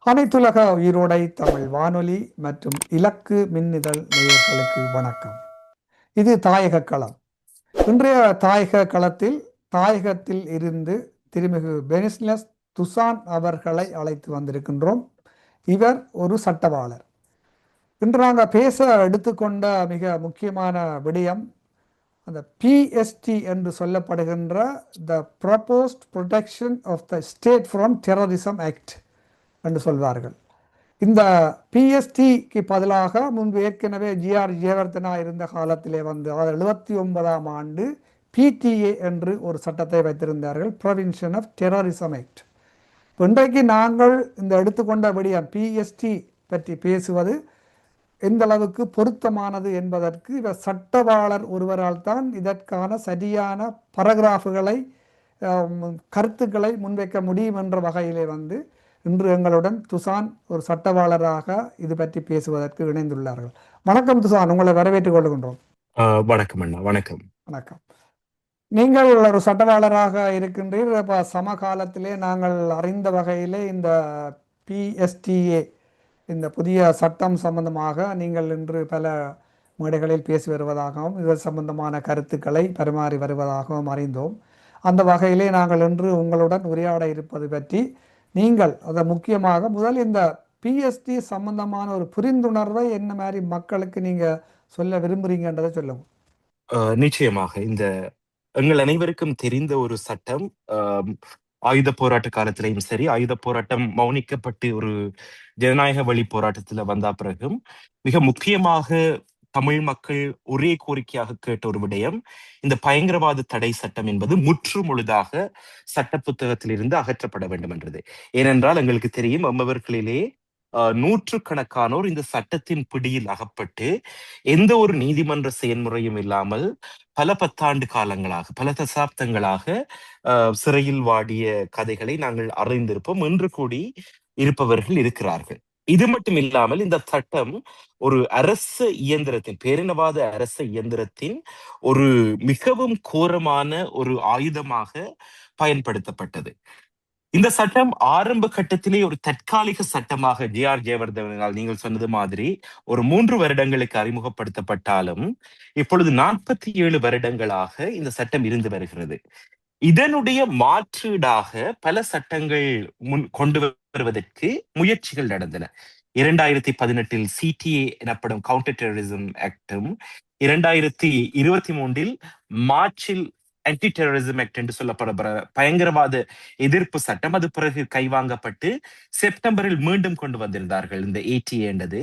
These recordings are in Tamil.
அனைத்துலக உயிரோடை தமிழ் வானொலி மற்றும் இலக்கு மின்னிதழ் நேயர்களுக்கு வணக்கம். இது தாயக களம். இன்றைய தாயக களத்தில் தாயகத்தில் இருந்து திருமிகு பெனிஸ்லஸ் துசான் அவர்களை அழைத்து வந்திருக்கின்றோம். இவர் ஒரு சட்டவாளர். இன்று நாங்கள் பேச எடுத்துக்கொண்ட மிக முக்கியமான விடயம் அந்த பிஎஸ்டி என்று சொல்லப்படுகின்ற the proposed protection of the state from terrorism act என்று சொல்வார்கள். இந்த பிஎஸ்டிக்கு பதிலாக முன்பு ஏற்கனவே ஜிஆர் ஜெயவர்தனா இருந்த காலத்திலே வந்து 79ஆம் ஆண்டு பிடிஏ என்று ஒரு சட்டத்தை வைத்திருந்தார்கள், ப்ரொவின்ஷன் ஆஃப் டெரரிசம் ஆக்ட். இன்றைக்கு நாங்கள் இந்த எடுத்துக்கொண்ட விடயம் பிஎஸ்டி பற்றி பேசுவது எந்த அளவுக்கு பொருத்தமானது என்பதற்கு இவர் சட்டவாளர் ஒருவரால் தான் இதற்கான சரியான பரகிராஃபுகளை கருத்துக்களை முன்வைக்க முடியும் என்ற வகையிலே வந்து இன்று எங்களுடன் துசான் ஒரு சட்டவாளராக இது பற்றி பேசுவதற்கு இணைந்துள்ளார்கள். வணக்கம் துசான், உங்களை வரவேற்றுக் கொள்கின்றோம். வணக்கம் அண்ணா. வணக்கம். வணக்கம். நீங்கள் ஒரு சட்டவாளராக இருக்கின்றீர்கள். இப்போ சமகாலத்திலே நாங்கள் அறிந்த வகையிலே இந்த பிஎஸ்டிஏ இந்த புதிய சட்டம் சம்பந்தமாக நீங்கள் இன்று பல மேடைகளில் பேசி வருவதாகவும் இது சம்பந்தமான கருத்துக்களை பரிமாறி வருவதாகவும் அறிந்தோம். அந்த வகையிலே நாங்கள் இன்று உங்களுடன் உரையாட இருப்பது பற்றி நீங்கள் அதை முக்கியமாக முதல் இந்த பிஎஸ்டி சம்பந்தமான ஒரு புரிந்துணர்வை என்ன மாதிரி மக்களுக்கு நீங்க சொல்ல விரும்புறீங்கன்றதை சொல்லுங்க. நிச்சயமாக இந்த எங்கள் அனைவருக்கும் தெரிந்த ஒரு சட்டம். ஆயுத போராட்ட காலத்திலையும் சரி, ஆயுத போராட்டம் மௌனிக்கப்பட்டு ஒரு ஜனநாயக வழி போராட்டத்துல வந்த பிறகும் மிக முக்கியமாக தமிழ் மக்கள் ஒரே கோரிக்கையாக கேட்ட ஒரு விடயம் இந்த பயங்கரவாத தடை சட்டம் என்பது முற்று முழுதாக சட்ட புத்தகத்திலிருந்து அகற்றப்பட வேண்டும் என்றது. ஏனென்றால் எங்களுக்கு தெரியும், அம்மவர்களிலே நூற்றுக்கணக்கானோர் இந்த சட்டத்தின் பிடியில் அகப்பட்டு எந்த ஒரு நீதிமன்ற செயல்முறையும் இல்லாமல் பல பத்தாண்டு காலங்களாக, பல தசாப்தங்களாக சிறையில் வாடிய கதைகளை நாங்கள் அறிந்திருப்போம். இன்று கூடி இருப்பவர்கள் இருக்கிறார்கள். இது மட்டும் இல்லாமல் இந்த சட்டம் ஒரு அரச இயந்திரத்தின், பேரினவாத அரச இயந்திரத்தின் ஒரு மிகவும் கோரமான ஒரு ஆயுதமாக பயன்படுத்தப்பட்டது. இந்த சட்டம் ஆரம்ப கட்டத்திலே ஒரு தற்காலிக சட்டமாக ஜிஆர் ஜெயவர்தனால் நீங்கள் சொன்னது மாதிரி ஒரு 3 வருடங்களுக்கு அறிமுகப்படுத்தப்பட்டாலும் இப்பொழுது 47 வருடங்களாக இந்த சட்டம் இருந்து வருகிறது. இதனுடைய மாற்றீடாக பல சட்டங்கள் கொண்டு வருவதற்கு முயற்சிகள் நடந்தன. 2018 சிடிஏ எனப்படும் கவுண்டர் டெரரிசம் ஆக்டும், 2023 மார்ச்சில் ஆன்டி டெரரிசம் ஆக்ட் என்று சொல்லப்படுற பயங்கரவாத எதிர்ப்பு சட்டம், அது பிறகு கைவாங்கப்பட்டு செப்டம்பரில் மீண்டும் கொண்டு வந்திருந்தார்கள் இந்த ஏடிஏ என்றது.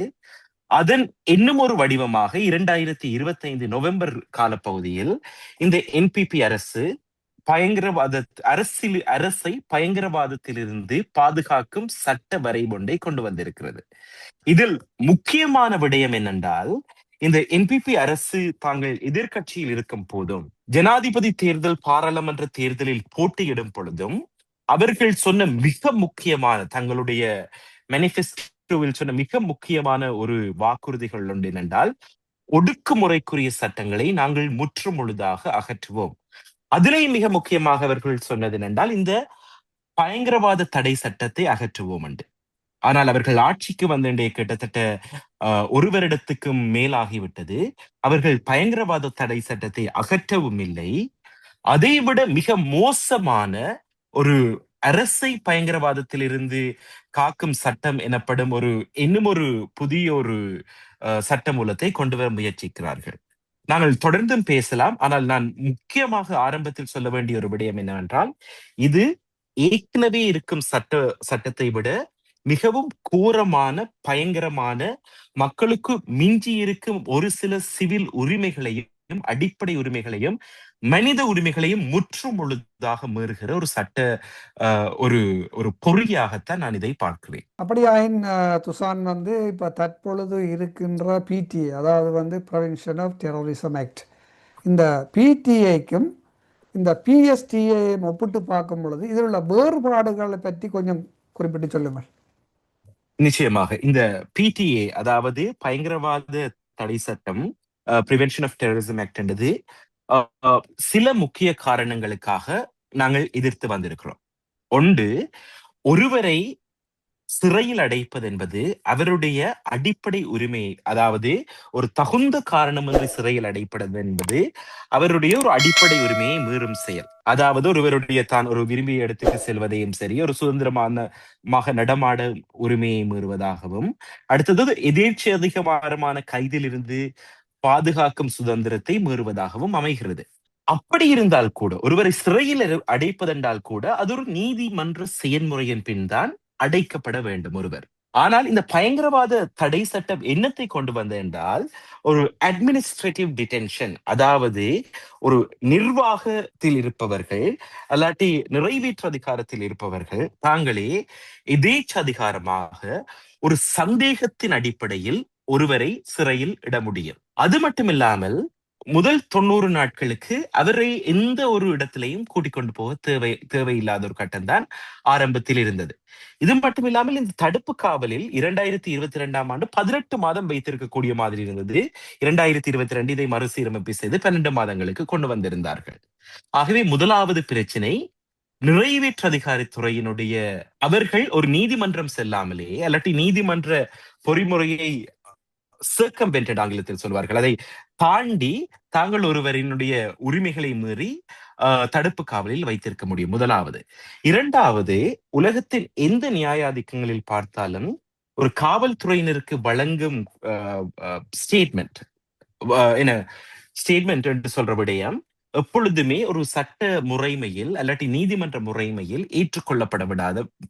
அதன் இன்னும் ஒரு வடிவமாக 2025 நவம்பர் காலப்பகுதியில் இந்த என்பிபி அரசு அரசை பயங்கரவாதத்திலிருந்து பாதுகாக்கும் சட்ட வரைபொன்றை கொண்டு வந்திருக்கிறது. இதில் முக்கியமான விடயம் என்னென்றால், இந்த என்பிபி அரசு தாங்கள் எதிர்கட்சியில் இருக்கும் போதும், ஜனாதிபதி தேர்தல், பாராளுமன்ற தேர்தலில் போட்டியிடும் பொழுதும் அவர்கள் சொன்ன மிக முக்கியமான, தங்களுடைய மேனிஃபெஸ்டோவில் சொன்ன மிக முக்கியமான ஒரு வாக்குறுதிகள் ஒன்று என்னென்றால், ஒடுக்குமுறைக்குரிய சட்டங்களை நாங்கள் முற்று முழுதாக அகற்றுவோம். அதிலேயும் மிக முக்கியமாக அவர்கள் சொன்னது என்னென்றால், இந்த பயங்கரவாத தடை சட்டத்தை அகற்றுவோம் என்று. ஆனால் அவர்கள் ஆட்சிக்கு வந்தே கிட்டத்தட்ட 1 வருடத்துக்கும் மேலாகிவிட்டது. அவர்கள் பயங்கரவாத தடை சட்டத்தை அகற்றவும் இல்லை. அதைவிட மிக மோசமான ஒரு அரசை பயங்கரவாதத்திலிருந்து காக்கும் சட்டம் எனப்படும் இன்னும் ஒரு புதிய ஒரு சட்ட மூலத்தை கொண்டு வர முயற்சிக்கிறார்கள். நாங்கள் தொடர்ந்தும் பேசலாம். ஆனால் நான் முக்கியமாக ஆரம்பத்தில் சொல்ல வேண்டிய ஒரு விடயம் என்னவென்றால், இது ஏற்கனவே இருக்கும் சட்டத்தை விட மிகவும் கோரமான, பயங்கரமான, மக்களுக்கு மிஞ்சி இருக்கும் ஒரு சில சிவில் உரிமைகளையும், அடிப்படை உரிமைகளையும், மனித உரிமைகளையும் முற்று முழுதாக மீறுகிற ஒரு சட்ட ஒரு பொறியாகத்தான் நான் இதை பார்க்கிறேன். அப்படியாயின் துசான் வந்து இப்ப தற்பொழுது இருக்கின்ற பிடிஏ, அதாவது வந்து ப்ரிவென்ஷன் ஆஃப் டெரரிசம் ஆக்ட், இந்த பிடிஏக்கும் இந்த பிஎஸ்டிஏ ஒப்பிட்டு பார்க்கும் பொழுது இதில் உள்ள வேறுபாடுகளை பற்றி கொஞ்சம் குறிப்பிட்டு சொல்லுங்கள். நிச்சயமாக இந்த பிடிஏ, அதாவது பயங்கரவாத தடை சட்டம், பிரிவென்ஷன் ஆஃப் டெரரிசம் ஆக்ட் என்பது சில முக்கிய காரணங்களுக்காக நாங்கள் எதிர்த்து வந்திருக்கிறோம். ஒன்று, ஒருவரை சிறையில் அடைப்பது என்பது அவருடைய அடிப்படை உரிமை, அதாவது ஒரு தகுந்த காரணமின்றி சிறையில் அடைப்பது என்பது அவருடைய ஒரு அடிப்படை உரிமையை மீறும் செயல். அதாவது ஒருவருடைய தான் ஒரு விரும்பிய இடத்துக்கு செல்வதையும் சரி, ஒரு சுதந்திரமான நடமாட உரிமையை மீறுவதாகவும், அடுத்தது எதேச்சதிகாரமான கைதிலிருந்து பாதுகாக்கும் சுதந்திரத்தை மீறுவதாகவும் அமைகிறது. அப்படி இருந்தால் கூட, ஒருவரை சிறையில் அடைப்பதென்றால் கூட அது ஒரு நீதிமன்ற செயல்முறையின் பின் தான் அடைக்கப்பட வேண்டும் ஒருவர். ஆனால் இந்த பயங்கரவாத தடை சட்டம் என்னத்தை கொண்டு வந்த என்றால், ஒரு அட்மினிஸ்ட்ரேட்டிவ் டிடென்ஷன், அதாவது ஒரு நிர்வாகத்தில் இருப்பவர்கள் அல்லாட்டி நிறைவேற்று அதிகாரத்தில் இருப்பவர்கள் தாங்களே எதேச்சதிகாரமாக ஒரு சந்தேகத்தின் அடிப்படையில் ஒருவரை சிறையில் இட முடியும். அது மட்டுமில்லாமல் முதல் 90 நாட்களுக்கு அவரை எந்த ஒரு இடத்திலையும் கூட்டிக் கொண்டு போக தேவையில்லாத ஒரு கட்டம் தான் ஆரம்பத்தில் இருந்தது. இது மட்டும் இல்லாமல் இந்த தடுப்பு காவலில் 2022ஆம் ஆண்டு 18 மாதம் வைத்திருக்கக்கூடிய மாதிரி இருந்தது. 2022 இதை மறுசீரமைப்பு செய்து 12 மாதங்களுக்கு கொண்டு வந்திருந்தார்கள். ஆகவே முதலாவது பிரச்சனை, நிறைவேற்று அதிகாரத்துறையினுடைய அவர்கள் ஒரு நீதிமன்றம் செல்லாமலே அல்லாட்டி நீதிமன்ற பொறிமுறையை சர்க்கம்பென்டட் ஆங்கிலத்தில் சொல்வார்கள், அதை தாண்டி தாங்கள் ஒருவரினுடைய உரிமைகளை மீறி தடுப்பு காவலில் வைத்திருக்க முடியும். முதலாவது. இரண்டாவது, உலகத்தின் எந்த நியாயாதிக்கங்களில் பார்த்தாலும் ஒரு காவல்துறையினருக்கு வழங்கும் ஸ்டேட்மெண்ட் என்ன ஸ்டேட்மெண்ட் என்று சொல்ற விடயம் எப்பொழுதுமே ஒரு சட்ட முறைமையில் அல்லாட்டி நீதிமன்ற முறைமையில்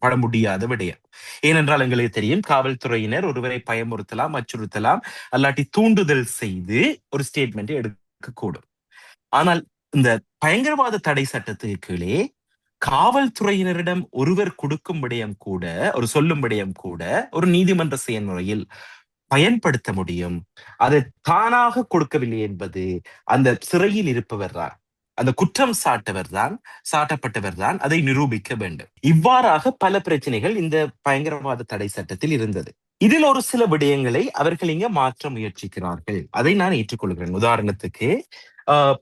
பட முடியாத விடயம். ஏனென்றால் எங்களுக்கு தெரியும், காவல்துறையினர் ஒருவரை பயமுறுத்தலாம், அச்சுறுத்தலாம், அல்லாட்டி தூண்டுதல் செய்து ஒரு ஸ்டேட்மெண்ட் எடுக்கக்கூடும். ஆனால் இந்த பயங்கரவாத தடை சட்டத்துக்கு கீழே காவல்துறையினரிடம் ஒருவர் கொடுக்கும் விடயம் கூட, ஒரு சொல்லும் விடயம் கூட ஒரு நீதிமன்ற செயல்முறையில் பயன்படுத்த முடியும். அதை தானாக கொடுக்கவில்லை என்பது அந்த சிறையில் இருப்பவர் தான், அந்த குற்றம் சாட்டப்பட்டவர் தான் அதை நிரூபிக்க வேண்டும். இவ்வாறாக பல பிரச்சனைகள் இந்த பயங்கரவாத தடை சட்டத்தில் இருந்தது. இதில் ஒரு சில விடயங்களை அவர்கள் இங்க மாற்ற முயற்சிக்கிறார்கள். அதை நான் ஏற்றுக்கொள்கிறேன். உதாரணத்துக்கு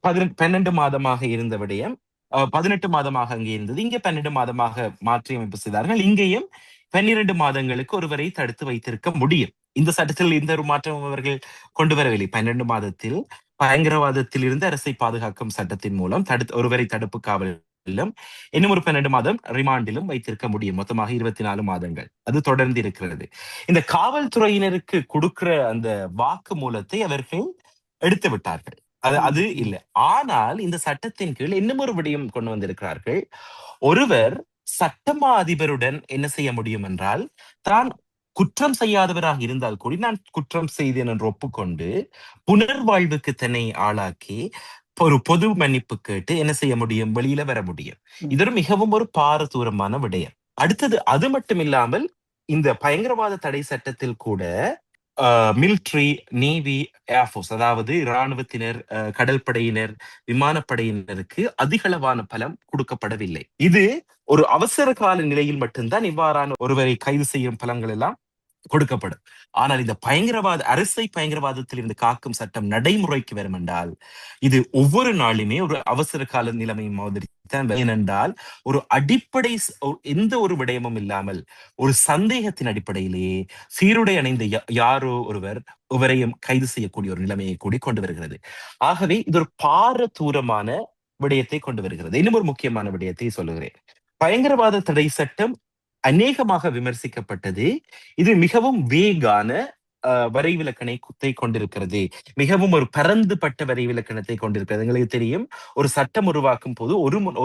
12 மாதமாக இருந்த விடயம் 18 மாதமாக அங்கே இருந்தது. இங்க 12 மாதமாக மாற்றி அமைப்பு செய்தார்கள். இங்கேயும் 12 மாதங்களுக்கு ஒருவரை தடுத்து வைத்திருக்க முடியும். இந்த சட்டத்தில் எந்த ஒரு மாற்றம் அவர்கள் கொண்டு வரவில்லை. 12 மாதத்தில் பயங்கரவாதத்தில் இருந்து அரசை பாதுகாக்கும் சட்டத்தின் மூலம் ஒருவரை தடுப்பு காவலிலும் இன்னும் ஒரு 12 மாதம் ரிமாண்டிலும் வைத்திருக்க முடியும். மொத்தமாக 24 மாதங்கள் அது தொடர்ந்து இருக்கிறது. இந்த காவல்துறையினருக்கு கொடுக்கிற அந்த வாக்கு மூலத்தை அவர்கள் எடுத்து விட்டார்கள். அது இல்லை. ஆனால் இந்த சட்டத்தின் கீழ் இன்னும் ஒரு விடயம் கொண்டு வந்திருக்கிறார்கள். ஒருவர் சட்டமா அதிபருடன் என்ன செய்ய முடியும் என்றால், தான் குற்றம் செய்யாதவராக இருந்தால் கூட நான் குற்றம் செய்தேன் என்று ஒப்புக்கொண்டு புனர்வாழ்வுக்கு தன்னை ஆளாக்கி ஒரு பொது மன்னிப்பு கேட்டு என்ன செய்ய முடியும், வெளியில வர முடியும். இது ஒரு மிகவும் ஒரு பாரதூரமான விடயம். அடுத்தது, அது மட்டும் இல்லாமல் இந்த பயங்கரவாத தடை சட்டத்தில் கூட மிலிட்ரி, நேவி, ஏர்ஃபோர்ஸ், அதாவது இராணுவத்தினர், கடல் படையினர், விமானப்படையினருக்கு அதிகளவான பலம் கொடுக்கப்படவில்லை. இது ஒரு அவசர கால நிலையில் மட்டும்தான் இவ்வாறான ஒருவரை கைது செய்யும் பலங்கள் எல்லாம் கொடுக்கப்படும். ஆனால் இந்த அரசை பயங்கரவாதத்தில் இருந்து காக்கும் சட்டம் நடைமுறைக்கு வரும் என்றால் இது ஒவ்வொரு நாளுமே ஒரு அவசர கால நிலைமை மாதிரி தான். ஏனென்றால் ஒரு அடிப்படை எந்த ஒரு விடயமும் இல்லாமல் ஒரு சந்தேகத்தின் அடிப்படையிலேயே சீருடை அணிந்த யாரோ ஒருவர் ஒவ்வொரையும் கைது செய்யக்கூடிய ஒரு நிலைமையை கூடி கொண்டு வருகிறது. ஆகவே இது ஒரு பாரதூரமான விடயத்தை கொண்டு வருகிறது. இன்னும் ஒரு முக்கியமான விடயத்தை சொல்லுகிறேன். பயங்கரவாத தடை சட்டம் அநேகமாக விமர்சிக்கப்பட்டது. இது மிகவும் வேகான வரைவிலக்கணத்தை கொண்டிருக்கிறது. மிகவும் ஒரு பரந்துபட்ட வரைவிலக்கணத்தை கொண்டிருக்கிறது. எங்களுக்கு தெரியும், ஒரு சட்டம் உருவாக்கும் போது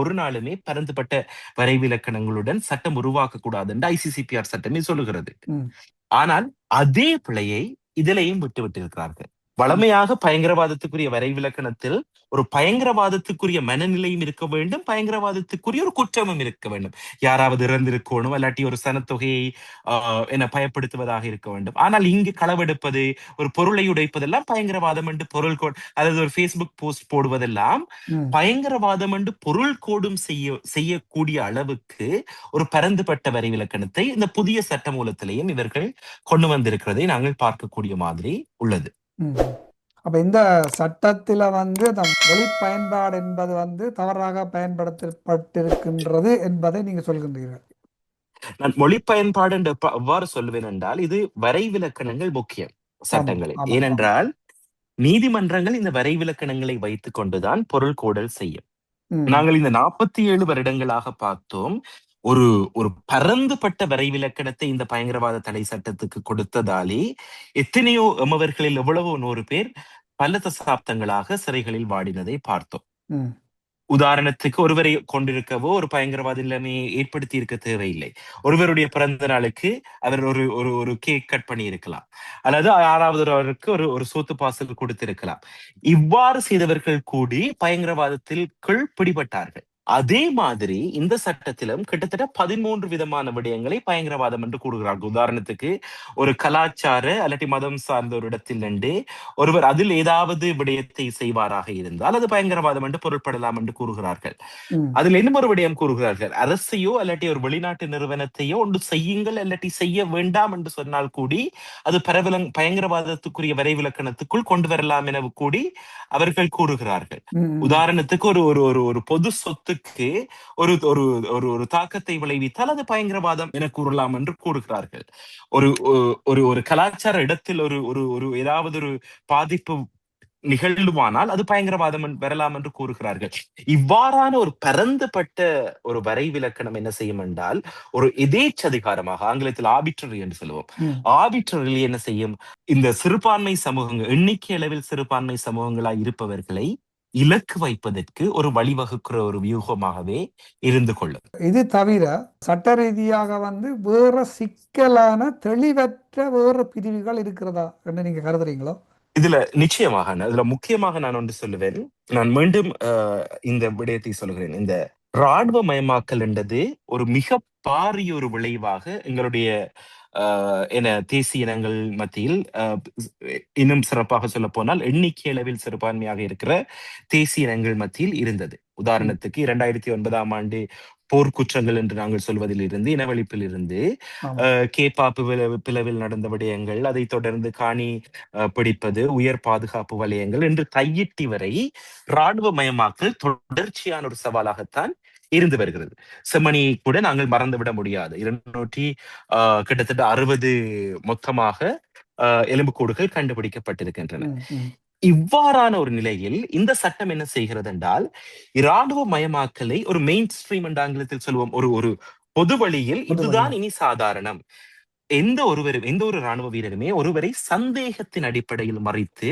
ஒரு நாளுமே பரந்துபட்ட வரைவிலக்கணங்களுடன் சட்டம் உருவாக்க கூடாது என்று ICCPR சட்டமே சொல்லுகிறது. ஆனால் அதே பிழையை இதிலையும் விட்டு இருக்கிறார்கள். வளமையாக பயங்கரவாதத்துக்குரிய வரைவிலக்கணத்தில் ஒரு பயங்கரவாதத்துக்குரிய மனநிலையும் இருக்க வேண்டும், பயங்கரவாதத்துக்குரிய ஒரு குற்றமும் இருக்க வேண்டும். யாராவது இறந்திருக்கணும், இல்லாட்டி ஒரு சனத்தொகையை பயப்படுத்துவதாக இருக்க வேண்டும். ஆனால் இங்கு களவெடுப்பது, ஒரு பொருளை உடைப்பதெல்லாம் பயங்கரவாதம் என்று அதாவது ஒரு Facebook போஸ்ட் போடுவதெல்லாம் பயங்கரவாதம் என்று பொருள் கோடும் செய்யக்கூடிய அளவுக்கு ஒரு பரந்துபட்ட வரைவிலக்கணத்தை இந்த புதிய சட்ட மூலத்திலேயும் இவர்கள் கொண்டு வந்திருக்கிறதை நாங்கள் பார்க்கக்கூடிய மாதிரி உள்ளது. அப்ப இந்த சட்டத்துல மொழி பயன்பாடு என்பது தவறாக பயன்படுத்தப்பட்டிருக்கின்றது என்பதை நீங்க சொல்கின்றீர்கள். நான் மொழி பயன்பாடு என்று எவ்வாறு சொல்லுவேன் என்றால், இது வரைவிலக்கணங்கள் முக்கியம் ஆமாம் சட்டங்களில். ஆமாம் ஆமாம் ஏனென்றால் நீதிமன்றங்கள் இந்த வரைவிலக்கணங்களை வைத்துக் கொண்டுதான் பொருள் கோடல் செய்யும். ம் நாங்கள் இந்த 47 வருடங்களாக பார்த்தோம். ஒரு ஒரு பரந்துபட்ட வரைவிலக்கணத்தை இந்த பயங்கரவாத தடை சட்டத்துக்கு கொடுத்ததாலே எத்தனையோ எமவர்களில் எவ்வளவோ 100 பேர் பல தசாப்தங்களாக சிறைகளில் வாடினதை பார்த்தோம். ம் உதாரணத்துக்கு ஒருவரை கொண்டிருக்கவோ ஒரு பயங்கரவாத நிலைமையை ஏற்படுத்தி இருக்க தேவையில்லை. ஒருவருடைய பிறந்த நாளுக்கு அவர் ஒரு ஒரு ஒரு கேக் கட் பண்ணி இருக்கலாம், அல்லது 6வது ஒரு ஒரு சோத்து பாசல் கொடுத்திருக்கலாம். இவ்வாறு செய்தவர்கள் கூடி பயங்கரவாதத்திற்குள் பிடிபட்டார்கள். அதே மாதிரி இந்த சட்டத்திலும் கிட்டத்தட்ட 13 விதமான விடயங்களை பயங்கரவாதம் என்று கூறுகிறார்கள். உதாரணத்துக்கு ஒரு கலாச்சார அல்லது மதம் சார்ந்த ஒரு இடத்தில் நின்று ஒருவர் அதில் ஏதாவது விடயத்தை செய்வாராக இருந்தால் அது பயங்கரவாதம் என்று பொருட்படலாம் என்று கூறுகிறார்கள். ம் அதில் இன்னும் ஒரு விடயம் கூறுகிறார்கள், அரசையோ அல்லாட்டி ஒரு வெளிநாட்டு நிறுவனத்தையோ ஒன்று செய்யுங்கள் அல்லாட்டி செய்ய வேண்டாம் என்று சொன்னால் கூடி அது பயங்கரவாதத்துக்குரிய வரைவிலக்கணத்துக்குள் கொண்டு வரலாம் என கூடி அவர்கள் கூறுகிறார்கள். ம் ம் உதாரணத்துக்கு ஒரு ஒரு ஒரு ஒரு பொது சொத்துக்கு ஒரு ஒரு ஒரு ஒரு தாக்கத்தை விளைவித்தால் அது பயங்கரவாதம் என கூறலாம் என்று கூறுகிறார்கள். ஒரு ஒரு ஒரு கலாச்சார இடத்தில் ஒரு ஒரு ஒரு ஏதாவது ஒரு பாதிப்பு நிகழ்வானால் அது பயங்கரவாதம் வரலாம் என்று கூறுகிறார்கள். இவ்வாறான ஒரு பரந்துபட்ட ஒரு வரைவிலக்கணம் என்ன செய்யும் என்றால், ஒரு எதேச்சதிகாரமாக, ஆங்கிலத்தில் ஆர்பிட்ரரி என்று சொல்லுவோம், ம் ஆர்பிட்ரரி என்ன செய்யும், இந்த சிறுபான்மை சமூகங்கள், எண்ணிக்கை அளவில் சிறுபான்மை சமூகங்களாய் இருப்பவர்களை இலக்கு வைப்பதற்கு ஒரு வழிவகுக்கிற ஒரு வியூகமாகவே இருந்து கொள்ளும். இது தவிர சட்ட ரீதியாக வேற சிக்கலான தெளிவற்ற வேற பிரிவுகள் இருக்கிறதா என்று நீங்க கருதுறீங்களோ? இதுல நிச்சயமாக இதுல முக்கியமாக நான் ஒன்று சொல்லுவேன். நான் மீண்டும் இந்த விடயத்தை சொல்கிறேன். இந்த ராணுவ மயமாக்கல் என்றது ஒரு மிக பாரிய ஒரு விளைவாக எங்களுடைய தேசிய இனங்கள் மத்தியில், இன்னும் சிறப்பாக சொல்ல போனால் எண்ணிக்கை அளவில் சிறுபான்மையாக இருக்கிற தேசிய இனங்கள் மத்தியில் இருந்தது. உதாரணத்துக்கு 2009ஆம் ஆண்டு போர்க்குற்றங்கள் என்று நாங்கள் சொல்வதில் இருந்து, இனவழிப்பில் இருந்து, கேப்பாப்பு பிளவில் நடந்த விடயங்கள், அதை தொடர்ந்து காணி பிடிப்பது, உயர் பாதுகாப்பு வலயங்கள் என்று கையிட்டி வரை ராணுவ மயமாக்கல் தொடர்ச்சியான ஒரு சவாலாகத்தான் இருந்து வருகிறது. செம்மணி கூட நாங்கள் மறந்துவிட முடியாது. 200 கிட்டத்தட்ட 60 மொத்தமாக எலும்புக்கூடுகள் கண்டுபிடிக்கப்பட்டிருக்கின்றன. இவ்வாறான ஒரு நிலையில் இந்த சட்டம் என்ன செய்கிறது என்றால், இராணுவ மயமாக்கலை ஒரு மெயின் ஸ்ட்ரீம் என்று ஆங்கிலத்தில் சொல்லுவோம், ஒரு ஒரு பொது வழியில் இதுதான் இனி சாதாரணம். எந்த ஒரு ராணுவ வீரருமே ஒருவரை சந்தேகத்தின் அடிப்படையில் மறைத்து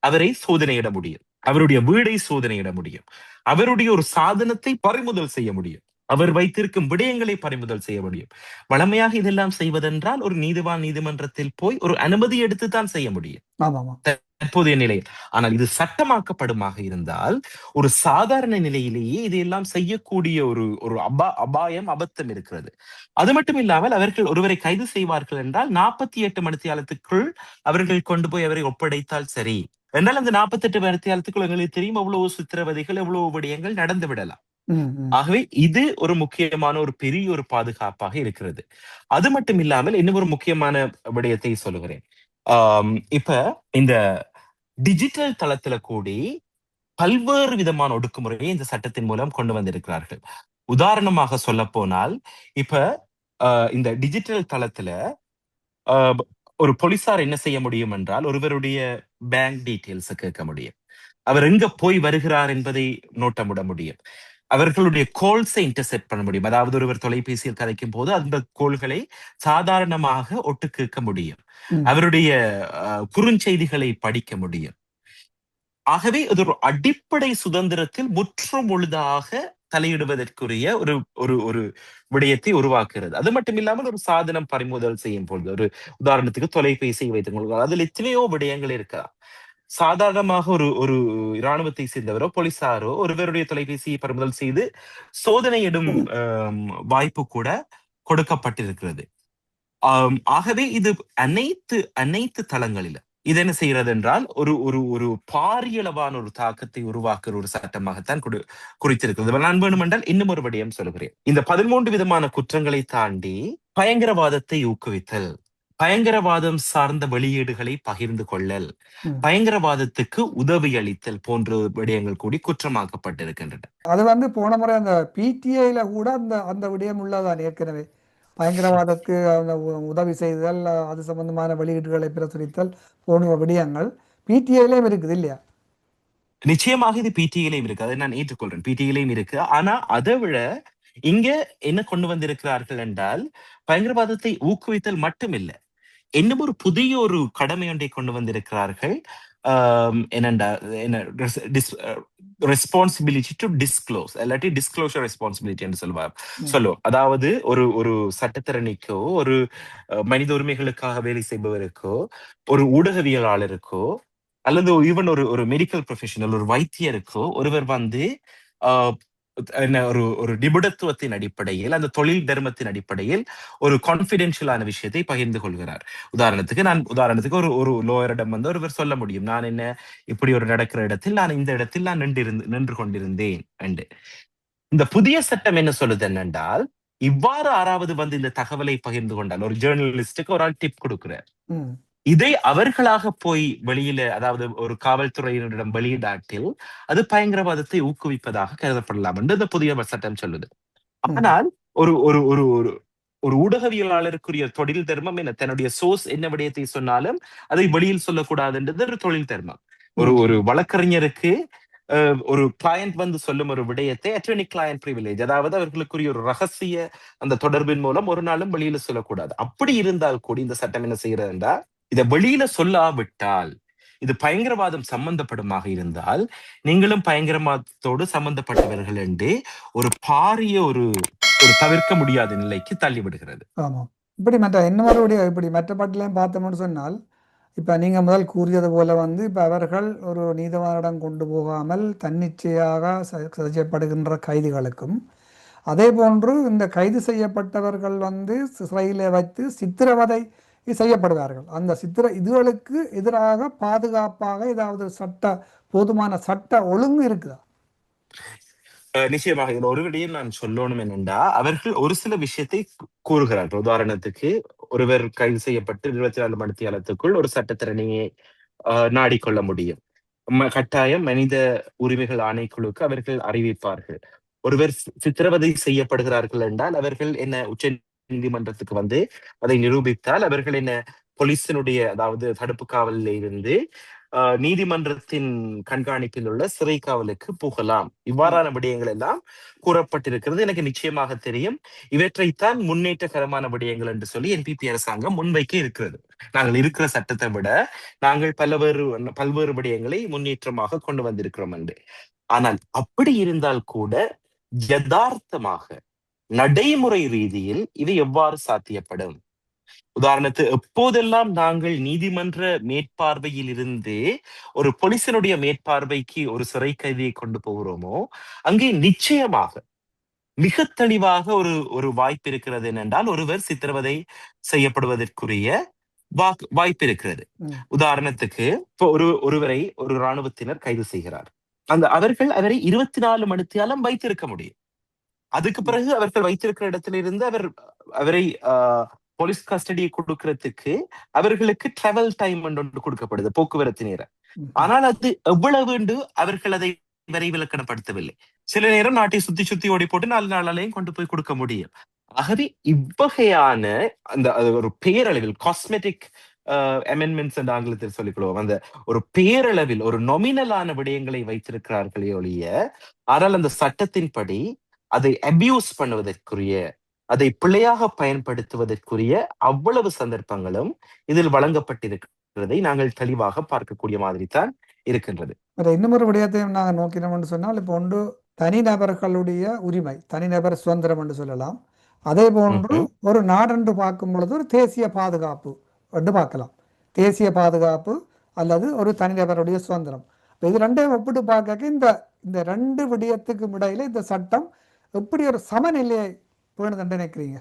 அவரை சோதனையிட முடியும், அவருடைய வீடை சோதனையிட முடியும், அவருடைய ஒரு சாதனத்தை பறிமுதல் செய்ய முடியும், அவர் வைத்திருக்கும் விடயங்களை பறிமுதல் செய்ய முடியும். வளமையாக இதெல்லாம் செய்வதென்றால் ஒரு நீதிமன்றத்தில் போய் ஒரு அனுமதி எடுத்துத்தான் செய்ய முடியும் தற்போதைய நிலையில். ஆனால் இது சட்டமாக்கப்படுமாக இருந்தால் ஒரு சாதாரண நிலையிலேயே இதையெல்லாம் செய்யக்கூடிய ஒரு ஒரு அபத்தம் இருக்கிறது. அது மட்டும் இல்லாமல் அவர்கள் ஒருவரை கைது செய்வார்கள் என்றால் 48 மணித்தியாலத்துக்குள் அவர்கள் கொண்டு போய் அவரை ஒப்படைத்தால் சரி என்றால், அந்த 48 மணித்தியாலத்துக்குள் எங்களுக்கு தெரியும் எவ்வளவு சித்திரவதைகள், எவ்வளவு விடயங்கள் நடந்து விடலாம். ஆகவே இது ஒரு முக்கியமான ஒரு பெரிய ஒரு பாதுகாப்பாக இருக்கிறது. அது மட்டும் இல்லாமல் இன்னும் ஒரு முக்கியமான விடயத்தை சொல்லுகிறேன். இப்ப இந்த டிஜிட்டல் தளத்துல கூடி பல்வேறு விதமான ஒடுக்குமுறையை இந்த சட்டத்தின் மூலம் கொண்டு வந்திருக்கிறார்கள். உதாரணமாக சொல்ல போனால், இப்ப இந்த டிஜிட்டல் தளத்துல ஒரு போலீசார் என்ன செய்ய முடியும் என்றால், ஒருவருடைய பேங்க் டீட்டெயில்ஸ் கேட்க முடியும், அவர் எங்க போய் வருகிறார் என்பதை நோட்டமிட முடியும், அவர்களுடைய கோல்ஸை இன்டர்செப்ட் பண்ண முடியும். அதாவது ஒருவர் தொலைபேசியில் கதைக்கும் போது அந்த கோல்களை சாதாரணமாக ஒட்டு கேட்க முடியும், அவருடைய குறுஞ்செய்திகளை படிக்க முடியும். ஆகவே இது ஒரு அடிப்படை சுதந்திரத்தில் முற்றும் முழுதாக தலையிடுவதற்குரிய ஒரு ஒரு ஒரு விடயத்தை உருவாக்குகிறது. அது மட்டும் இல்லாமல் ஒரு சாதனம் பறிமுதல் செய்யும் பொழுது, ஒரு உதாரணத்துக்கு தொலைபேசியை வைத்துக் கொள்வது, அதில் எத்தனையோ விடயங்கள் இருக்கலாம். சாதாரணமாக ஒரு ஒரு இராணுவத்தை சேர்ந்தவரோ போலீசாரோ ஒருவருடைய தொலைபேசியை பறிமுதல் செய்து சோதனையிடும் வாய்ப்பு கூட கொடுக்கப்பட்டிருக்கிறது. ஆகவே இது அனைத்து தளங்களிலும் இது என்ன செய்கிறது என்றால் ஒரு ஒரு ஒரு பாரியளவான ஒரு தாக்கத்தை உருவாக்குற ஒரு சட்டமாகத்தான் குறித்திருக்கிறது. நான் வேணுமென்றால் இன்னும் ஒரு விடயம் சொல்கிறேன். இந்த 13 விதமான குற்றங்களை தாண்டி பயங்கரவாதத்தை ஊக்குவித்தல், பயங்கரவாதம் சார்ந்த வெளியீடுகளை பகிர்ந்து கொள்ளல், பயங்கரவாதத்துக்கு உதவி அளித்தல் போன்ற விடயங்கள் கூடி குற்றமாக்கப்பட்டிருக்கின்றன. அது போன முறை அந்த பிடிஐல கூட அந்த விடயம் உள்ளதான். ஏற்கனவே பயங்கரவாதத்துக்கு உதவி செய்தல், அது சம்பந்தமான வெளியீடுகளை பிரசுரித்தல் போன்ற விடயங்கள் பிடிஐலயும் இருக்குது இல்லையா? நிச்சயமாக இது பிடிஏலையும் இருக்கு, அதை நான் ஏற்றுக்கொள்றேன், பிடிஏலையும் இருக்கு. ஆனா அதை விட இங்க என்ன கொண்டு வந்திருக்கிறார்கள் என்றால், பயங்கரவாதத்தை ஊக்குவித்தல் மட்டும் இல்லை, இன்னும் ஒரு புதிய ஒரு கடமை ஒன்றை கொண்டு வந்திருக்கிறார்கள். என்னண்டா என்ன, ரெஸ்பான்சிபிலிட்டி டு டிஸ்க்ளோஸ், இல்லாட்டி டிஸ்க்ளோஷர் ரெஸ்பான்சிபிலிட்டி என்று சொல்லுவோம். அதாவது ஒரு ஒரு சட்டத்தரணிக்கோ, ஒரு மனித உரிமைகளுக்காக வேலை செய்பவருக்கோ, ஒரு ஊடகவியலாளருக்கோ, அல்லது ஈவன் ஒரு ஒரு மெடிக்கல் ப்ரொஃபஷனல், ஒரு வைத்தியருக்கோ ஒருவர் வந்து என்ன ஒரு ஒரு நிபுணத்துவத்தின் அடிப்படையில், அந்த தொழில் தர்மத்தின் அடிப்படையில் ஒரு கான்பிடென்ஷியலான விஷயத்தை பகிர்ந்து கொள்கிறார். உதாரணத்துக்கு ஒரு ஒரு லோயரிடம் வந்து ஒருவர் சொல்ல முடியும், நான் என்ன இப்படி ஒரு நடக்கிற இடத்தில் நான் இந்த இடத்தில் நான் நின்று கொண்டிருந்தேன் என்று. இந்த புதிய சட்டம் என்ன சொல்லுது என்னென்றால், இவ்வாறு யாராவது வந்து இந்த தகவலை பகிர்ந்து கொண்டால், ஒரு ஜேர்னலிஸ்டுக்கு ஒரு ஆள் டிப் கொடுக்கிறார், இதை அவர்களாக போய் வெளியில, அதாவது ஒரு காவல்துறையினரிடம் வெளியிடாட்டில் அது பயங்கரவாதத்தை ஊக்குவிப்பதாக கருதப்படலாம் என்று இந்த புதிய சட்டம் சொல்லுது. ஆனால் ஒரு ஒரு ஒரு ஒரு ஒரு ஊடகவியலாளருக்குரிய தொழில் தர்மம் என்ன, தன்னுடைய சோர்ஸ் என்ன விடயத்தை சொன்னாலும் அதை வெளியில் சொல்லக்கூடாதுன்றது ஒரு தொழில் தர்மம். ஒரு வழக்கறிஞருக்கு ஒரு கிளையண்ட் வந்து சொல்லும் ஒரு விடயத்தை அட்டர்னி கிளையண்ட் பிரிவிலேஜ், அதாவது அவர்களுக்குரிய ஒரு ரகசிய அந்த தொடர்பின் மூலம் ஒரு நாளும் வெளியில சொல்லக்கூடாது. அப்படி இருந்தால் கூட இந்த சட்டம் என்ன செய்யறதுன்றா, இதை வெளியில சொல்லாவிட்டால் இது பயங்கரவாதம் சம்பந்தப்படுமாக இருந்தால் நீங்களும் பயங்கரவாதத்தோடு சம்பந்தப்பட்டவர்கள் என்று ஒரு பாரிய ஒரு ஒரு தவிர்க்க முடியாத நிலைக்கு தள்ளிவிடுகிறது. ஆமாம். இப்படி இப்படி மற்ற பாட்டிலையும் பார்த்தோம்னு சொன்னால், இப்போ நீங்கள் முதல் கூறியது போல வந்து இப்போ அவர்கள் ஒரு நீதிமன்றம் கொண்டு போகாமல் தன்னிச்சையாக செய்யப்படுகின்ற கைதிகளுக்கும், அதே போன்று இந்த கைது செய்யப்பட்டவர்கள் வந்து சிறையில் வைத்து சித்திரவதை செய்யப்படுவார்கள். அந்த இதுகளுக்கு எதிராக பாதுகாப்பாக ஏதாவது போதுமான சட்ட ஒழுங்கு இருக்குதா? நிச்சயமாக இதுல ஒரு விடையும் நான் சொல்லணும் என்னென்றா, அவர்கள் ஒரு சில விஷயத்தை கூறுகிறார்கள். உதாரணத்துக்கு, ஒருவர் கைது செய்யப்பட்டு 24 மணி நேரத்துக்குள் ஒரு சட்டத்திறனையை நாடிக்கொள்ள முடியும். கட்டாயம் மனித உரிமைகள் ஆணைக்குழுக்கு அவர்கள் அறிவிப்பார்கள். ஒருவர் சித்திரவதை செய்யப்படுகிறார்கள் என்றால் அவர்கள் என்ன உச்ச நீதிமன்றத்துக்கு வந்து அதை நிரூபித்தால் அவர்கள் என்ன போலீசினுடைய, அதாவது தடுப்பு காவலில் இருந்து நீதிமன்றத்தின் கண்காணிப்பில் உள்ள சிறை காவலுக்கு போகலாம். இவ்வாறான விடயங்கள் எல்லாம் கூறப்பட்டிருக்கிறது, எனக்கு நிச்சயமாக தெரியும். இவற்றைத்தான் முன்னேற்றகரமான விடயங்கள் என்று சொல்லி என்பிபி அரசாங்கம் முன்வைக்க இருக்கிறது. நாங்கள் இருக்கிற சட்டத்தை விட நாங்கள் பல்வேறு விடயங்களை முன்னேற்றமாக கொண்டு வந்திருக்கிறோம் என்று. ஆனால் அப்படி இருந்தால் கூட யதார்த்தமாக நடைமுறை ரீதியில் இது எவ்வாறு சாத்தியப்படும்? உதாரணத்துக்கு, எப்போதெல்லாம் நாங்கள் நீதிமன்ற மேற்பார்வையில் இருந்து ஒரு போலீசனுடைய மேற்பார்வைக்கு ஒரு சிறை கைதியை கொண்டு போகிறோமோ, அங்கே நிச்சயமாக மிக தெளிவாக ஒரு ஒரு வாய்ப்பு இருக்கிறது என்னென்றால், ஒருவர் சித்திரவதை செய்யப்படுவதற்குரிய வாய்ப்பு இருக்கிறது. உதாரணத்துக்கு, இப்போ ஒருவரை ஒரு இராணுவத்தினர் கைது செய்கிறார், அவர்கள் அவரை 24 மணி நேரம் வைத்திருக்க முடியும். அதுக்கு பிறகு அவர்கள் வைத்திருக்கிற இடத்திலிருந்து அவரை போலீஸ் கஸ்டடியை கொடுக்கறதுக்கு அவர்களுக்கு டிராவல் டைம் ஒன்று கொடுக்கப்படுது, போக்குவரத்து நேரம். ஆனால் அது எவ்வளவு அவர்கள் அதை விரைவிலக்கணப்படுத்தவில்லை. சில நேரம் நாட்டை சுத்தி ஓடி போட்டு 4 நாளாலையும் கொண்டு போய் கொடுக்க முடியும். ஆகவே இவ்வகையான அந்த ஒரு பேரளவில் காஸ்மெட்டிக் அமெண்ட்மெண்ட்ஸ் என்று ஆங்கிலத்தில் சொல்லிக்கொள்வோம், அந்த ஒரு பேரளவில் ஒரு நொமினலான விடயங்களை வைத்திருக்கிறார்களே ஒழிய, ஆனால் அந்த சட்டத்தின்படி அதை அபியூஸ் பண்ணுவதற்குரிய, அதை பிழையாக பயன்படுத்துவதற்குரிய அவ்வளவு சந்தர்ப்பங்களும் இதில் வழங்கப்பட்டிருக்கிறதை நாங்கள் தெளிவாக பார்க்கக்கூடிய மாதிரி தான் இருக்கின்றது. இன்னொரு விடயத்தையும் நாங்கள் நோக்கினோம் சொன்னால், இப்போ ஒன்று தனிநபர்களுடைய உரிமை, தனிநபர் சுதந்திரம் என்று சொல்லலாம். அதே போன்று ஒரு நாடென்று பார்க்கும் பொழுது ஒரு தேசிய பாதுகாப்பு என்று பார்க்கலாம். தேசிய பாதுகாப்பு அல்லது ஒரு தனிநபருடைய சுதந்திரம். இது ரெண்டையும் ஒப்பிட்டு பார்க்க இந்த ரெண்டு விடயத்துக்கும் இடையில இந்த சட்டம் எப்படி ஒரு சமநிலையை பேணுது நினைக்கிறீங்க?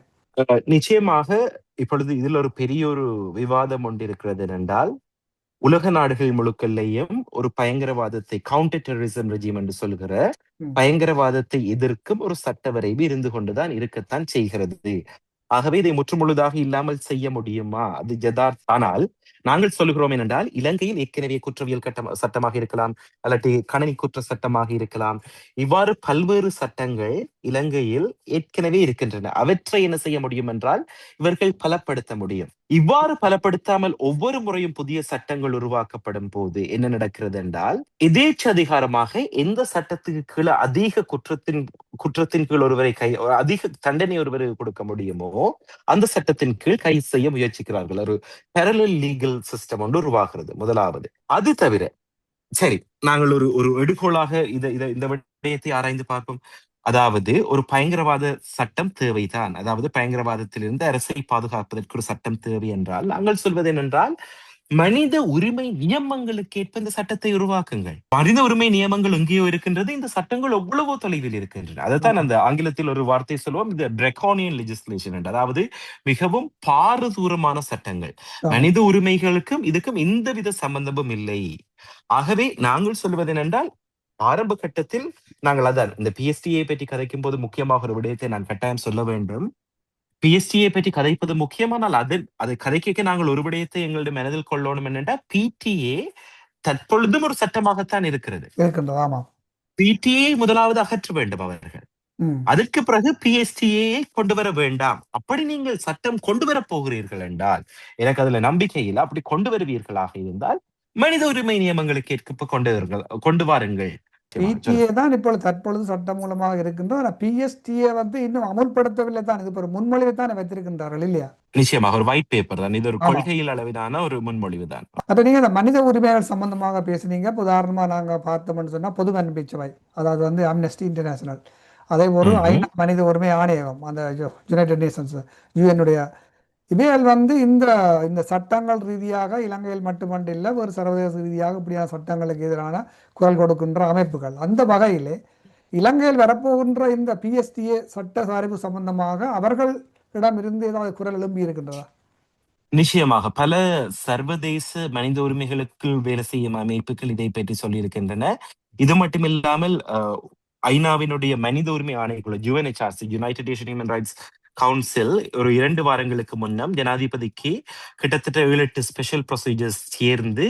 நிச்சயமாக இப்பொழுது இதில் ஒரு பெரிய ஒரு விவாதம் ஒன்று இருக்கிறது என்றால், உலக நாடுகள் முழுக்கல்லையும் ஒரு பயங்கரவாதத்தை, கவுண்டர் டெரரிசம் ரெஜிம் என்று சொல்கிற பயங்கரவாதத்தை எதிர்க்கும் ஒரு சட்ட வரைவு இருந்து கொண்டுதான் இருக்கத்தான் செய்கிறது. ஆகவே இதை முற்றுமுழுதாக இல்லாமல் செய்ய முடியுமா? அது ஆனால் நாங்கள் சொல்லுகிறோம் என்றால், இலங்கையில் ஏற்கனவே குற்றவியல் சட்டமாக இருக்கலாம், அல்லது கணனி குற்ற சட்டமாக இருக்கலாம். இவ்வாறு பல்வேறு சட்டங்கள் இலங்கையில் ஏற்கனவே இருக்கின்றன. அவற்றை என்ன செய்ய முடியும் என்றால் இவர்கள் பலப்படுத்த முடியும். இவ்வாறு பலப்படுத்தாமல் ஒவ்வொரு முறையும் புதிய சட்டங்கள் உருவாக்கப்படும் போது என்ன நடக்கிறது என்றால், எதேச்சதிகாரமாக எந்த சட்டத்துக்கு கீழே அதிக குற்றத்தின் கீழ் ஒருவரை அதிக தண்டனை ஒருவருக்கு கொடுக்க முடியுமோ அந்த சட்டத்தின் கீழ் கைது செய்ய முயற்சிக்கிறார்கள். ஒரு பேரலல் லீகல் சிஸ்டம் ஒன்று உருவாகிறது. முதலாவது. அது தவிர சரி, நாங்கள் ஒரு ஒரு எடுகோளாக இந்த விடயத்தை ஆராய்ந்து பார்ப்போம். அதாவது ஒரு பயங்கரவாத சட்டம் தேவைதான். அதாவது பயங்கரவாதத்திலிருந்து அரசை பாதுகாப்பதற்கு ஒரு சட்டம் தேவை என்றால் நாங்கள் சொல்வது என்னென்றால், மனித உரிமை நியமங்களுக்கு ஏற்ப இந்த சட்டத்தை உருவாக்குங்கள். மனித உரிமை நியமங்கள் எங்கேயோ இருக்கின்றது, இந்த சட்டங்கள் எவ்வளவோ தொலைவில் இருக்கின்றன. அதைத்தான் அந்த ஆங்கிலத்தில் ஒரு வார்த்தை சொல்லுவோம், இந்த டிராகோனியன் லெஜிஸ்லேஷன் என்று. அதாவது மிகவும் பாரதூரமான சட்டங்கள். மனித உரிமைகளுக்கும் இதுக்கும் எந்தவித சம்பந்தமும் இல்லை. ஆகவே நாங்கள் சொல்வது என்னென்றால், ஆரம்ப கட்டத்தில் நாங்கள் அதான் இந்த பிஎஸ்டியை பற்றி கதைக்கும் போது முக்கியமாக ஒரு விடயத்தை நான் கட்டாயம் சொல்ல வேண்டும். பிஎஸ்டியை பற்றி கதைப்பது முக்கியமானால் அதை கதைக்க நாங்கள் ஒரு விடயத்தை எங்களுடைய மனதில் கொள்ளணும் என்னென்றா, பிடிஏ தற்பொழுதும் ஒரு சட்டமாகத்தான் இருக்கிறது. பிடிஏ முதலாவது அகற்ற வேண்டும் அவர்கள். அதற்கு பிறகு பிஎஸ்டிஏ கொண்டு வர வேண்டாம். அப்படி நீங்கள் சட்டம் கொண்டு வர போகிறீர்கள் என்றால், எனக்கு அதுல நம்பிக்கை இல்லை. அப்படி கொண்டு வருவீர்களாக இருந்தால் மனித உரிமை நியமங்களுக்கு ஏற்ப கொண்டு வாருங்கள். பிடிஏ தான் இப்பொழுது தற்பொழுது சட்டம் மூலமாக இருக்கின்றோம். பிஎஸ்டிஏ இன்னும் அமுல்படுத்தவில்லை தான். இது ஒரு முன்மொழிவை தான் வைத்திருக்கின்றார்கள் இல்லையா? நிச்சயமாக ஒரு ஒயிட் பேப்பர் தான். இது ஒரு கொள்கையில் அளவிலான ஒரு முன்மொழிவு தான். அப்ப நீங்க இந்த மனித உரிமைகள் சம்பந்தமாக பேசுனீங்க. உதாரணமா நாங்க பார்த்தோம்னு சொன்னா பொது மன்னிப்பு, அதாவது அம்னஸ்டி இன்டர்நேஷனல், அதே ஒரு ஐநா மனித உரிமை ஆணையகம், அந்த யுனைடெட் நேஷன்ஸ் யுஎன்னுடைய இவைகள் இந்த இந்த சட்டங்கள் ரீதியாக இலங்கையில் மட்டுமன்று இல்லை, ஒரு சர்வதேச ரீதியாக இப்படியான சட்டங்களுக்கு எதிரான குரல் கொடுக்கின்ற அமைப்புகள். அந்த வகையிலே இலங்கையில் வரப்போகின்ற இந்த பிஎஸ்டிஏ சட்ட சார்பு சம்பந்தமாக அவர்களிடமிருந்து ஏதாவது குரல் எழும்பி இருக்கின்றதா? நிச்சயமாக பல சர்வதேச மனித உரிமைகளுக்கு வேலை செய்யும் அமைப்புகள் இதை பற்றி சொல்லியிருக்கின்றன. இது மட்டுமில்லாமல் ஐநாவினுடைய மனித உரிமை ஆணைக்குழு UNHRC, United Nation human rights council, ஒரு 2 வாரங்களுக்கு முன்னம் ஜனாதிபதிக்கு கிட்டத்தட்ட 7-8 ஸ்பெஷல் ப்ரொசீஜர்ஸ் சேர்ந்து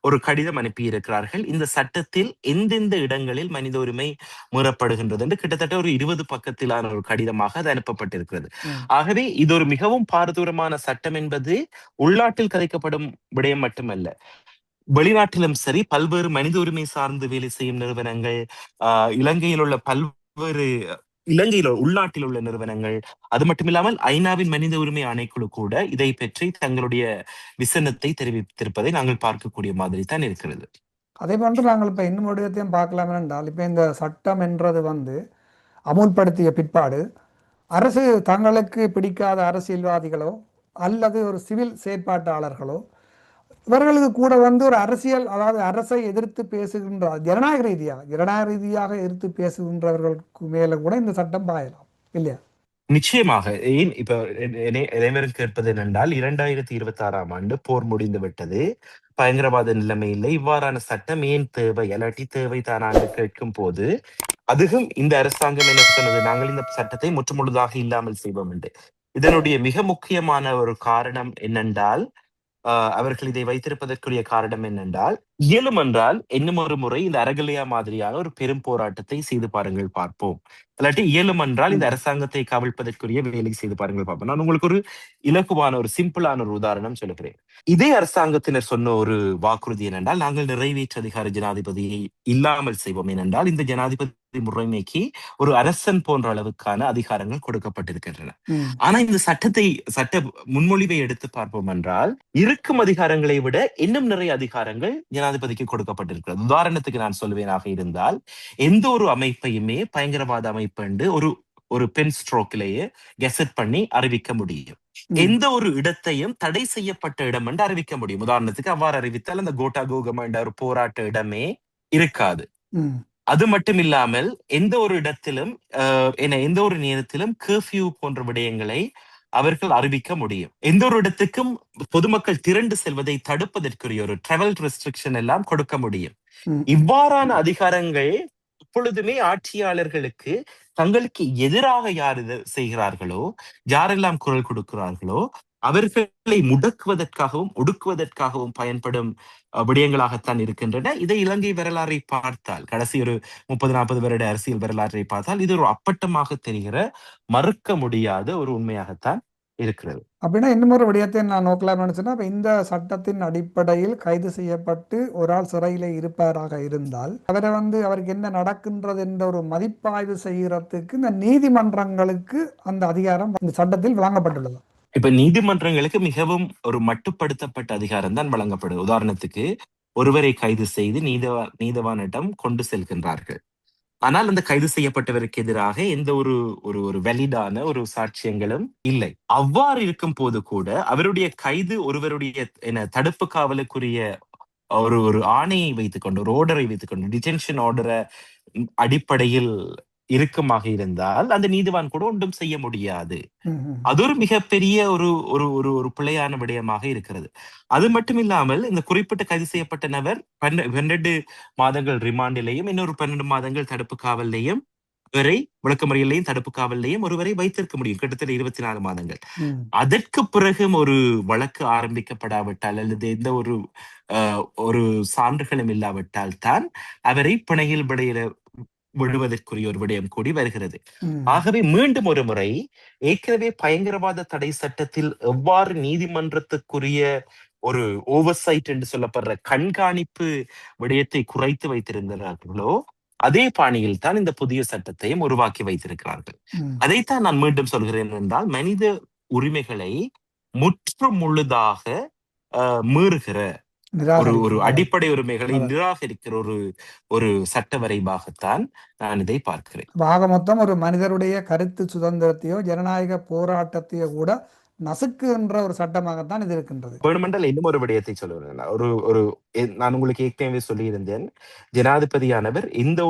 ஒரு கடிதம் அனுப்பி இருக்கிறார்கள். இந்த சட்டத்தில் எந்தெந்த இடங்களில் மனித உரிமை மீறப்படுகின்றது என்று கிட்டத்தட்ட ஒரு 20 பக்கத்திலான ஒரு கடிதமாக அது அனுப்பப்பட்டிருக்கிறது. ஆகவே இது ஒரு மிகவும் பாரதூரமான சட்டம் என்பது உள்நாட்டில் கதைக்கப்படும் விடயம் மட்டுமல்ல, வெளிநாட்டிலும் சரி பல்வேறு மனித உரிமை சார்ந்து வேலை செய்யும் நிறுவனங்கள், இலங்கையில் உள்ள பல்வேறு உள்நாட்டில் உள்ள நிறுவனங்கள், அது மட்டுமில்லாமல் ஐநாவின் மனித உரிமை ஆணைக்குழு கூட இதை பற்றி தங்களுடைய விசனத்தை தெரிவித்திருப்பதை நாங்கள் பார்க்கக்கூடிய மாதிரி தான் இருக்கிறது. அதே போன்று நாங்கள் இப்ப இன்னும் விடயத்தையும் பார்க்கலாம் என்றால், இப்ப இந்த சட்டம் என்றது அமுல்படுத்திய பிற்பாடு அரசு தங்களுக்கு பிடிக்காத அரசியல்வாதிகளோ அல்லது ஒரு சிவில் செயற்பாட்டாளர்களோ இவர்களுக்கு கூட ஒரு அரசியல், அதாவது அரசை எதிர்த்து பேசுகின்ற ஜனநாயக ரீதியாக எதிர்த்து பேசுகின்றவர்களுக்கு மேல கூட இந்த சட்டம் பாயலாம் இல்லையா? நிச்சயமாக. ஏன் இப்ப அனைவரும் கேட்பது என்னென்றால், 2026ஆம் ஆண்டு போர் முடிந்து விட்டது, பயங்கரவாத நிலைமை இல்லை, இவ்வாறான சட்டம் ஏன் தேவை, அல்லாட்டி தேவை தானாண்டு கேட்கும் போது அதுவும் இந்த அரசாங்கம் என்ன சொன்னது, நாங்கள் இந்த சட்டத்தை முற்றுமுழுதாக இல்லாமல் செய்வோம் என்று. இதனுடைய மிக முக்கியமான ஒரு காரணம் என்னென்றால், அவர்கள் இதை வைத்திருப்பதற்குரிய காரணம் என்னென்றால், இயலும் என்றால் இன்னும் ஒரு முறை இந்த அரகலையா மாதிரியான ஒரு பெரும் போராட்டத்தை செய்து பாருங்கள் பார்ப்போம், இல்லாட்டி இயலும் என்றால் இந்த அரசாங்கத்தை கவிழ்ப்பதற்குரிய வேலை செய்து பாருங்கள் பார்ப்போம். நான் உங்களுக்கு ஒரு இலகுவான ஒரு சிம்பிளான ஒரு உதாரணம் சொல்லுகிறேன். இதே அரசாங்கத்தினர் சொன்ன ஒரு வாக்குறுதி என்னென்றால், நாங்கள் நிறைவேற்று அதிகார ஜனாதிபதியை இல்லாமல் செய்வோம். ஏனென்றால் இந்த ஜனாதிபதி முறைமைக்கு ஒரு அரசன் போன்ற அளவுக்கான அதிகாரங்கள் கொடுக்கப்பட்டிருக்கின்றன. ஆனா இந்த சட்ட முன்மொழிவை எடுத்து பார்ப்போம் என்றால், இருக்கும் அதிகாரங்களை விட இன்னும் நிறைய அதிகாரங்கள் ஜனாதிபதிக்கு கொடுக்கப்பட்டிருக்கிறது. உதாரணத்துக்கு நான் சொல்வேனாக இருந்தால், எந்த ஒரு அமைப்பையுமே பயங்கரவாத அமைப்பு என்று ஒரு பென் ஸ்ட்ரோக்கிலேயே கெசட் பண்ணி அறிவிக்க முடியும். எந்த ஒரு இடத்தையும் தடை செய்யப்பட்ட இடம் என்று அறிவிக்க முடியும். உதாரணத்துக்கு அவ்வாறு அறிவித்தால் அந்த கோட்டா கோகமா என்ற ஒரு போராட்ட இடமே இருக்காது. அது மட்டும் இல்லாமல் எந்த ஒரு இடத்திலும் எந்த ஒரு நேரத்திலும் கர்ஃபியூ போன்ற விடயங்களை அவர்கள் அறிவிக்க முடியும். எந்த ஒரு இடத்துக்கும் பொதுமக்கள் திரண்டு செல்வதை தடுப்பதற்குரிய ஒரு டிராவல் ரெஸ்ட்ரிக்ஷன் எல்லாம் கொடுக்க முடியும். இவ்வாறான அதிகாரங்கள் எப்பொழுதுமே ஆட்சியாளர்களுக்கு தங்களுக்கு எதிராக யார் இதை செய்கிறார்களோ, யாரெல்லாம் குரல் கொடுக்கிறார்களோ அவர்களை முடக்குவதற்காகவும் ஒடுக்குவதற்காகவும் பயன்படும் விடயங்களாகத்தான் இருக்கின்றன. இதை இலங்கை வரலாறை பார்த்தால், கடைசி ஒரு 30-40 வருட அரசியல் வரலாற்றை பார்த்தால் இது ஒரு அப்பட்டமாக தெரிகிற, மறுக்க முடியாத ஒரு உண்மையாகத்தான் இருக்கிறது. அப்படின்னா இன்னொரு விடயத்தை நான் நோக்கலாம் நினைச்சேன்னா, இப்ப இந்த சட்டத்தின் அடிப்படையில் கைது செய்யப்பட்டு ஒரு ஆள் சிறையில இருப்பாராக இருந்தால் அவரை அவருக்கு என்ன நடக்கின்றது என்ற ஒரு மதிப்பாய்வு செய்யறதுக்கு இந்த நீதிமன்றங்களுக்கு அந்த அதிகாரம் இந்த சட்டத்தில் வழங்கப்பட்டுள்ளது. இப்ப நீதிமன்றங்களுக்கு மிகவும் ஒரு மட்டுப்படுத்தப்பட்ட அதிகாரம் தான் வழங்கப்படுது. உதாரணத்துக்கு ஒருவரை கைது செய்து நீதவானிடம் கொண்டு செல்கின்றார்கள். ஆனால் அந்த கைது செய்யப்பட்டவருக்கு எதிராக எந்த ஒரு ஒரு ஒரு வெலிடான ஒரு சாட்சியங்களும் இல்லை. அவ்வாறு இருக்கும் போது கூட அவருடைய கைது ஒருவருடைய தடுப்பு காவலுக்குரிய ஒரு ஒரு ஆணையை வைத்துக்கொண்டு, ஒரு ஆர்டரை வைத்துக்கொண்டு, டிடென்ஷன் ஆர்டரை அடிப்படையில் இறுக்கமாக இருந்தால் அந்த நீதிவான் கூட ஒன்றும் செய்ய முடியாது. அது ஒரு மிகப்பெரிய ஒரு ஒரு ஒரு ஒரு பிழையான விடயமாக இருக்கிறது. அது மட்டும் இல்லாமல் இந்த குறிப்பிட்ட கைது செய்யப்பட்ட நபர் 12 மாதங்கள் ரிமாண்டிலையும் இன்னொரு 12 மாதங்கள் தடுப்பு காவல்லையும் வரை விளக்கமறியலையும் தடுப்பு காவல்லையும் ஒருவரை வைத்திருக்க முடியும், கிட்டத்தட்ட 24 மாதங்கள். அதற்கு பிறகும் ஒரு வழக்கு ஆரம்பிக்கப்படாவிட்டால் அல்லது எந்த ஒரு ஒரு சான்றுகளும் இல்லாவிட்டால் தான் அவரை பிணையில் விடுவதற்குரிய ஒரு விடயம் கூடி வருகிறது. ஆகவே மீண்டும் ஒரு முறை ஏற்கனவே பயங்கரவாத தடை சட்டத்தில் எவ்வாறு நீதிமன்றத்துக்குரிய ஒரு ஓவர்சைட் என்று சொல்லப்படுற கண்காணிப்பு விடயத்தை குறைத்து வைத்திருந்தார்களோ அதே பாணியில் தான் இந்த புதிய சட்டத்தையும் உருவாக்கி வைத்திருக்கிறார்கள். அதைத்தான் நான் மீண்டும் சொல்கிறேன் என்றால், மனித உரிமைகளை முற்று முழுதாக மீறுகிற ஒரு அடிப்படை உரிமைகளை நிராகரிக்கிற ஒரு சட்ட வரைவாகத்தான் நான் இதை பார்க்கிறேன். ஆக மொத்தம் ஒரு மனிதருடைய கருத்து சுதந்திரத்தையோ ஜனநாயக போராட்டத்தையோ கூட நசுக்குகின்ற ஒரு சட்டமாகத்தான் இது இருக்கின்றது. வேணுமென்றால் இன்னும் ஒரு விடயத்தை சொல்லுவேன். ஒரு நான் உங்களுக்கு ஏற்கனவே சொல்லியிருந்தேன், ஜனாதிபதியானவர் இந்த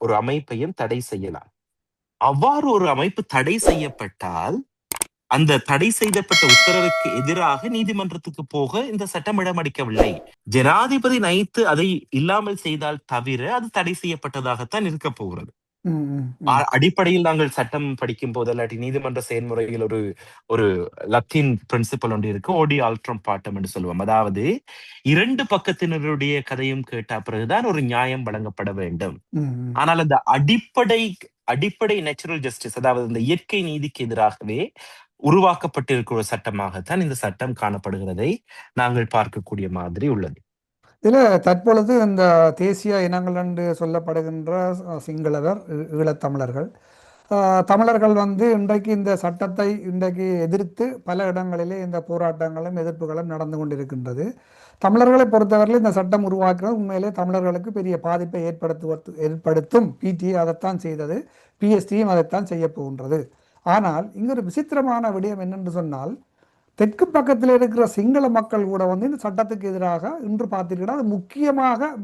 ஒரு அமைப்பையும் தடை செய்யலாம். அவ்வாறு ஒரு அமைப்பு தடை செய்யப்பட்டால் அந்த தடை செய்யப்பட்ட உத்தரவுக்கு எதிராக நீதிமன்றத்துக்கு போக இந்த சட்டம் இடமளிக்கவில்லை. ஜனாதிபதி நைத்து அதை இல்லாமல் செய்தால் தவிர அது தடை செய்யப்பட்டதாகத்தான் இருக்க போகிறது. அடிப்படையில் நாங்கள் சட்டம் படிக்கும் போது இல்லாட்டி நீதிமன்ற செயல்முறையில் ஒரு லத்தீன் பிரின்சிபல் ஒன்று இருக்கு, ஓடி ஆல்ட்ரம் பாட்டம் என்று சொல்லுவோம். அதாவது 2 பக்கத்தினருடைய கதையும் கேட்ட பிறகுதான் ஒரு நியாயம் வழங்கப்பட வேண்டும். ஆனால் அந்த அடிப்படை நேச்சுரல் ஜஸ்டிஸ், அதாவது இந்த இயற்கை நீதிக்கு எதிராகவே உருவாக்கப்பட்டிருக்கிற ஒரு சட்டமாகத்தான் இந்த சட்டம் காணப்படுகிறதை நாங்கள் பார்க்கக்கூடிய மாதிரி உள்ளது. இதில் தற்பொழுது இந்த தேசிய இனங்கள் என்று சொல்லப்படுகின்ற சிங்களவர், ஈழத்தமிழர்கள், தமிழர்கள் இன்றைக்கு இந்த சட்டத்தை இன்றைக்கு எதிர்த்து பல இடங்களிலே இந்த போராட்டங்களும் எதிர்ப்புகளும் நடந்து கொண்டிருக்கின்றது. தமிழர்களை பொறுத்தவரையில் இந்த சட்டம் உருவாக்குறது உண்மையிலே தமிழர்களுக்கு பெரிய பாதிப்பை ஏற்படுத்தும். பிடிஏ அதைத்தான் செய்தது, பிஎஸ்டியும் அதைத்தான் செய்ய போகின்றது. ஆனால் இங்கே ஒரு விசித்திரமான விடயம் என்னென்று சொன்னால், தெற்கு பக்கத்தில் இருக்கிற சிங்கள மக்கள் கூட இந்த சட்டத்துக்கு எதிராக இன்று பார்த்திருக்கிறா. அது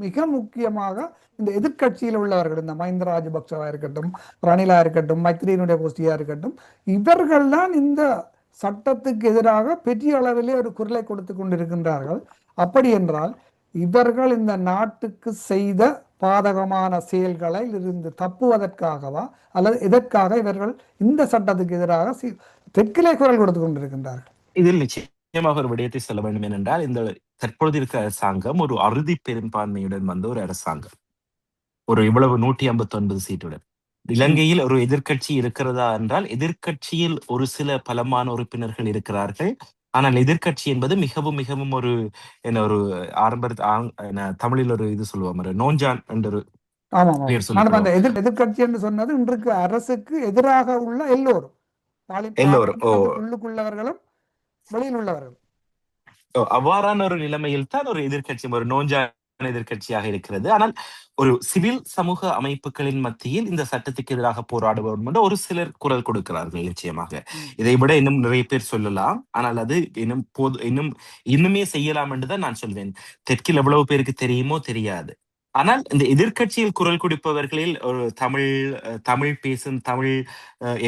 மிக முக்கியமாக இந்த எதிர்கட்சியில் உள்ளவர்கள், இந்த மஹிந்த ராஜபக்சவா இருக்கட்டும், ரணிலா இருக்கட்டும், மைத்ரியினுடைய கோஷ்டியா இருக்கட்டும், இவர்கள் தான் இந்த சட்டத்துக்கு எதிராக பெரிய அளவிலே ஒரு குரலை கொடுத்து கொண்டிருக்கின்றார்கள். அப்படி என்றால் இவர்கள் இந்த நாட்டுக்கு செய்த பாதகமான செயல்களை இருந்து தப்புவதற்காகவா அல்லது எதற்காக இவர்கள் இந்த சட்டத்துக்கு எதிராக தெற்கிலே குரல் கொடுத்து கொண்டிருக்கின்றார்கள்? இதில் நிச்சயமாக ஒரு விடயத்தை சொல்ல வேண்டும். ஏனென்றால் இந்த தற்பொழுது இருக்கிற அரசாங்கம் ஒரு அறுதி பெரும்பான்மையுடன் வந்த ஒரு அரசாங்கம், ஒரு இவ்வளவு 159 சீட்டுடன். இலங்கையில் ஒரு எதிர்கட்சி இருக்கிறதா என்றால் எதிர்கட்சியில் ஒரு சில பலமான உறுப்பினர்கள் இருக்கிறார்கள். ஆனால் எதிர்கட்சி என்பது மிகவும் மிகவும் ஒரு தமிழில் ஒரு இது சொல்லுவோம், நோஞ்சான் என்ற எதிர்கட்சி என்று சொன்னது இன்றைக்கு அரசுக்கு எதிராக உள்ள எல்லோரும் உள்ளுக்குள்ளவர்களும் வெளியில் உள்ளவர்கள். அவ்வாறான ஒரு நிலைமையில் தான் ஒரு எதிர்கட்சி ஒரு நோஞ்சான எதிர்கட்சியாக இருக்கிறது. ஆனால் ஒரு சிவில் சமூக அமைப்புகளின் மத்தியில் இந்த சட்டத்துக்கு எதிராக போராடுவோம் என்று ஒரு சிலர் குரல் கொடுக்கிறார்கள். நிச்சயமாக இதை விட இன்னும் நிறைய பேர் சொல்லலாம். ஆனால் அது இன்னுமே செய்யலாம் என்றுதான் நான் சொல்வேன். தெற்கில் எவ்வளவு பேருக்கு தெரியுமோ தெரியாது. ஆனால் இந்த எதிர்கட்சியில் குரல் கொடுப்பவர்களில் ஒரு தமிழ் பேசும் தமிழ்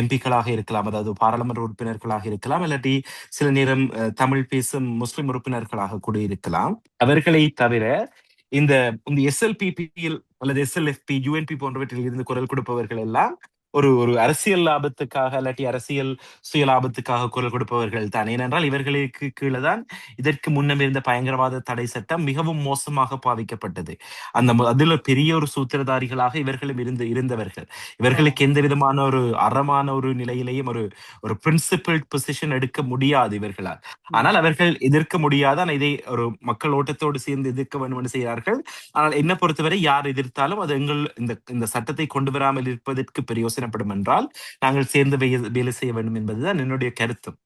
எம்பிக்களாக இருக்கலாம், அதாவது பாராளுமன்ற உறுப்பினர்களாக இருக்கலாம், இல்லாட்டி சில நேரம் தமிழ் பேசும் முஸ்லிம் உறுப்பினர்களாக கூட இருக்கலாம். அவர்களை தவிர இந்த SLPP அல்லது SLFP, UNP போன்றவற்றில் இருந்து குரல் கொடுப்பவர்கள் எல்லாம் ஒரு அரசியல் லாபத்துக்காக இல்லாட்டி அரசியல் சுய லாபத்துக்காக குரல் கொடுப்பவர்கள் தான். ஏனென்றால் இவர்களுக்கு கீழே தான் இதற்கு முன்னம் இருந்த பயங்கரவாத தடை சட்டம் மிகவும் மோசமாக பாவிக்கப்பட்டது. அதுல பெரிய ஒரு சூத்திரதாரிகளாக இவர்களும் இருந்தவர்கள். இவர்களுக்கு எந்த விதமான ஒரு அறமான ஒரு நிலையிலேயும் ஒரு பிரின்சிபிள் பொசிஷன் எடுக்க முடியாது இவர்களால். ஆனால் அவர்கள் எதிர்க்க முடியாத, இதை ஒரு மக்கள் ஓட்டத்தோடு சேர்ந்து எதிர்க்க வேண்டும் என்று செய்கிறார்கள். ஆனால் என்ன பொறுத்தவரை யார் எதிர்த்தாலும் அது இந்த சட்டத்தை கொண்டு வராமல் இருப்பதற்கு பிரயோசனப்படும் என்றால் நாங்கள் சேர்ந்து வேலை செய்ய வேண்டும் என்பதுதான் என்னுடைய கருத்தும்.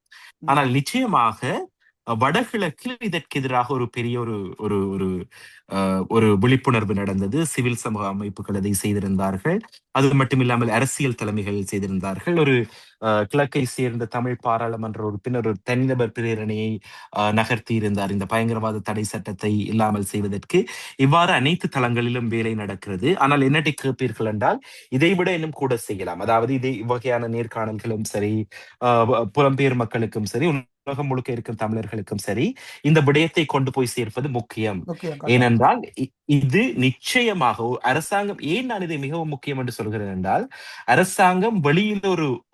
ஆனால் நிச்சயமாக வடகிழக்கில் இதற்கு எதிராக ஒரு பெரிய ஒரு விழிப்புணர்வு நடந்தது. சிவில் சமூக அமைப்புகள் அதை செய்திருந்தார்கள். அது மட்டுமில்லாமல் அரசியல் தலைமைகள் செய்திருந்தார்கள். ஒரு கிழக்கை சேர்ந்த தமிழ் பாராளுமன்ற உறுப்பினர் ஒரு தனிநபர் பிரேரணையை நகர்த்தி இருந்தார் இந்த பயங்கரவாத தடை சட்டத்தை இல்லாமல் செய்வதற்கு. இவ்வாறு அனைத்து தளங்களிலும் வேலை நடக்கிறது. ஆனால் என்னட்டை கேட்பீர்கள் என்றால் இதைவிட இன்னும் கூட செய்யலாம். அதாவது இவ்வகையான நேர்காணல்களும் சரி, புலம்பெயர் மக்களுக்கும் சரி, உலகம் முழுக்க இருக்கும் தமிழர்களுக்கும் சரி, இந்த விடயத்தை கொண்டு போய் சேர்ப்பது முக்கியம். ஏனென்றால் இது நிச்சயமாக அரசாங்கம், ஏன் நான் இதை மிகவும் முக்கியம் என்று சொல்கிறேன் என்றால், அரசாங்கம் வெளியில்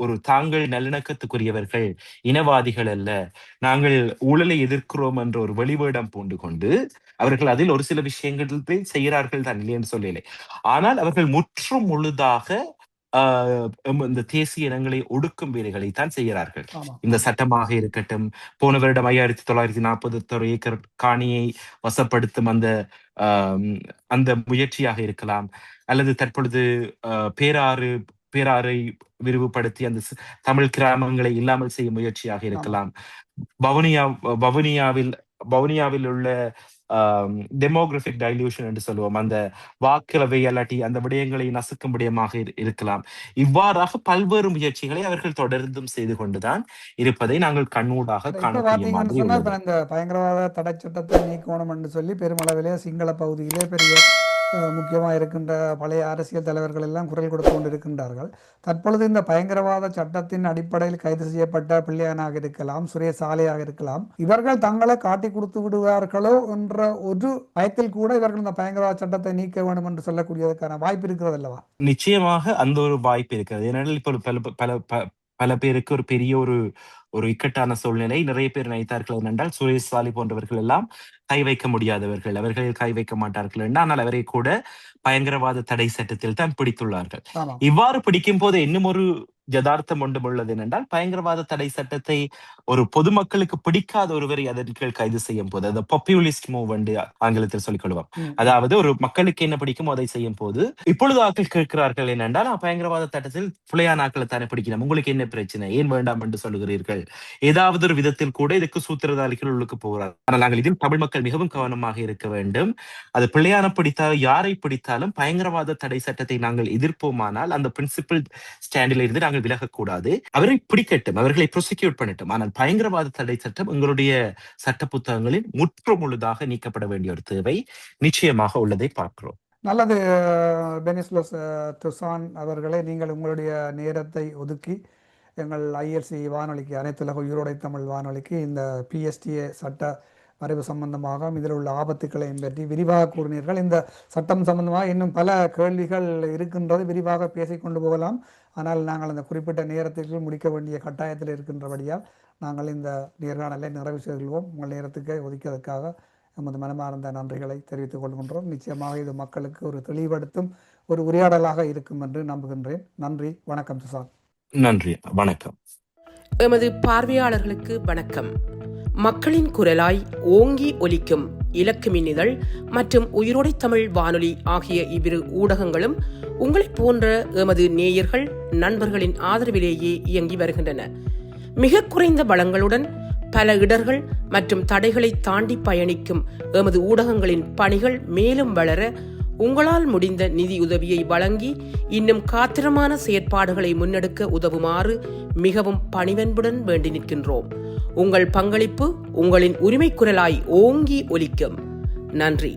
ஒரு தாங்கள் நல்லிணக்கத்துக்குரியவர்கள், இனவாதிகள் அல்ல, நாங்கள் ஊழலை எதிர்க்கிறோம் என்ற ஒரு வெளிவேடம் பூண்டு கொண்டு அவர்கள் அதில் ஒரு சில விஷயங்களை செய்கிறார்கள் தான், இல்லை என்று சொல்லலை. ஆனால் அவர்கள் முற்றும் முழுதாக இந்த தேசிய இனங்களை ஒடுக்கும் வேலைகளை தான் செய்கிறார்கள். இந்த சட்டமாக இருக்கட்டும், போன வருடம் 5940 ஏக்கர் காணியை வசப்படுத்தும் அந்த முயற்சியாக இருக்கலாம், அல்லது தற்பொழுது பேராறை விரிவுபடுத்தி அந்த தமிழ் கிராமங்களை இல்லாமல் செய்யும் முயற்சியாக இருக்கலாம், வவுனியாவில் உள்ள டெமோகிராபிக் டைல்யூஷன் என்று சொல்லுவோம், அந்த வாக்களவை அல்லாட்டி அந்த விடயங்களை நசுக்கும் விடயமாக இருக்கலாம். இவ்வாறாக பல்வேறு முயற்சிகளை அவர்கள் தொடர்ந்தும் செய்து கொண்டுதான் இருப்பதை நாங்கள் கண்ணூடாக காணக்கூடிய. இந்த பயங்கரவாத தடை சட்டத்தை நீக்கணும் என்று சொல்லி பெருமளவிலே சிங்கள பகுதியிலே பெரிய முக்கியமாக இருக்கின்ற பழைய அரசியல் தலைவர்கள் எல்லாம் குரல் கொடுத்து கொண்டிருக்கின்றார்கள். தற்பொழுது இந்த பயங்கரவாத சட்டத்தின் அடிப்படையில் கைது செய்யப்பட்ட பிள்ளையானாக இருக்கலாம், சுரேஷ் சாலையாக இருக்கலாம், இவர்கள் தங்களை காட்டி கொடுத்து விடுவார்களோ என்ற ஒரு பயத்தில் கூட இவர்கள் இந்த பயங்கரவாத சட்டத்தை நீக்க வேண்டும் என்று சொல்லக்கூடியதற்கான வாய்ப்பு இருக்கிறது அல்லவா? நிச்சயமாக அந்த ஒரு வாய்ப்பு இருக்கிறது. ஏனென்றால் இப்போ பல பேருக்கு ஒரு பெரிய ஒரு இக்கட்டான சூழ்நிலை. நிறைய பேர் நினைத்தார்கள் என்றால் சுரேஷ் சாலி போன்றவர்கள் எல்லாம் கை வைக்க முடியாதவர்கள், அவர்கள் கை வைக்க மாட்டார்கள் என்று. ஆனால் அவரை கூட பயங்கரவாத தடை சட்டத்தில் தான் பிடித்துள்ளார்கள். இவ்வாறு பிடிக்கும் போது இன்னும் ஒரு யதார்த்தம் ஒன்றும் உள்ளது என்றால், பயங்கரவாத தடை சட்டத்தை ஒரு பொதுமக்களுக்கு பிடிக்காத ஒருவரை அதன் கீழ் கைது செய்யும் போது, அந்த பாப்புலிஸ்ட் மூவ் என்று ஆங்கிலத்தில் சொல்லிக் கொள்வோம், அதாவது ஒரு மக்களுக்கு என்ன பிடிக்குமோ அதை செய்யும் போது இப்பொழுது ஆக்கள் கேட்கிறார்கள் என்னென்றால், பயங்கரவாத சட்டத்தில் புலையான ஆக்களை தானே பிடிக்கணும், உங்களுக்கு என்ன பிரச்சனை, ஏன் வேண்டாம் என்று சொல்லுகிறீர்கள்? ஏதாவது ஒரு விதத்தில் கூட இதுக்கு சூத்திரதாரிகள் உள்ளுக்கு போகிறார். ஆனால் நாங்கள் இதில் தமிழ் மக்கள் மிகவும் கவனமாக இருக்க வேண்டும். அது பிள்ளையான பிடித்தாலும் யாரை பிடித்தாலும் பயங்கரவாத தடை சட்டத்தை நாங்கள் எதிர்ப்போமானால் அந்த பிரின்சிபல் ஸ்டாண்டில் இருந்து நாங்கள் விலகக்கூடாது. அவரை பிடிக்கட்டும், அவர்களை ப்ரோசிக்யூட் பண்ணட்டும். ஆனால் பயங்கரவாத தடை சட்டம் எங்களுடைய சட்ட புத்தகங்களில் முற்று முழுதாக நீக்கப்பட வேண்டிய ஒரு தேவை நிச்சயமாக உள்ளதை பார்க்கிறோம். நல்லது. பெனிஸ்லோஸ் துசான் அவர்களே, நீங்கள் உங்களுடைய நேரத்தை ஒதுக்கி எங்கள் ILC வானொலிக்கு, அனைத்துலக உயிரோடை தமிழ் வானொலிக்கு இந்த PSTA சட்ட வரைவு சம்பந்தமாக இதில் உள்ள ஆபத்துக்களையும் பற்றி விரிவாக கூறினீர்கள். இந்த சட்டம் சம்பந்தமாக இன்னும் பல கேள்விகள் இருக்கின்றது, விரிவாக பேசிக்கொண்டு போகலாம். ஆனால் நாங்கள் அந்த குறிப்பிட்ட நேரத்திற்கு முடிக்க வேண்டிய கட்டாயத்தில் இருக்கின்றபடியால் நாங்கள் இந்த நேர்காணலை நிறைவு செய்துள்ளோம். உங்கள் நேரத்துக்கு ஒதுக்கியதற்காக நமது மனமார்ந்த நன்றிகளை தெரிவித்துக் கொள்கின்றோம். நிச்சயமாக இது மக்களுக்கு ஒரு தெளிவுபடுத்தும் ஒரு உரையாடலாக இருக்கும் என்று நம்புகின்றேன். நன்றி, வணக்கம் சுசான். நன்றி, வணக்கம். எமது பார்வையாளர்களுக்கு வணக்கம். மக்களின் குரலாய் ஓங்கி ஒலிக்கும் இலக்கு மின்னிதழ் மற்றும் உயிரோடை தமிழ் வானொலி ஆகிய இவ்விரு ஊடகங்களும் உங்களைப் போன்ற எமது நேயர்கள், நண்பர்களின் ஆதரவிலேயே இயங்கி வருகின்றன. மிக குறைந்த வளங்களுடன் பல இடர்கள் மற்றும் தடைகளை தாண்டி பயணிக்கும் எமது ஊடகங்களின் பணிகள் மேலும் வளர உங்களால் முடிந்த நிதியுதவியை வழங்கி இன்னும் காத்திரமான செயற்பாடுகளை முன்னெடுக்க உதவுமாறு மிகவும் பணிவன்புடன் வேண்டி நிற்கின்றோம். உங்கள் பங்களிப்பு உங்களின் உரிமை குரலாய் ஓங்கி ஒலிக்கும். நன்றி.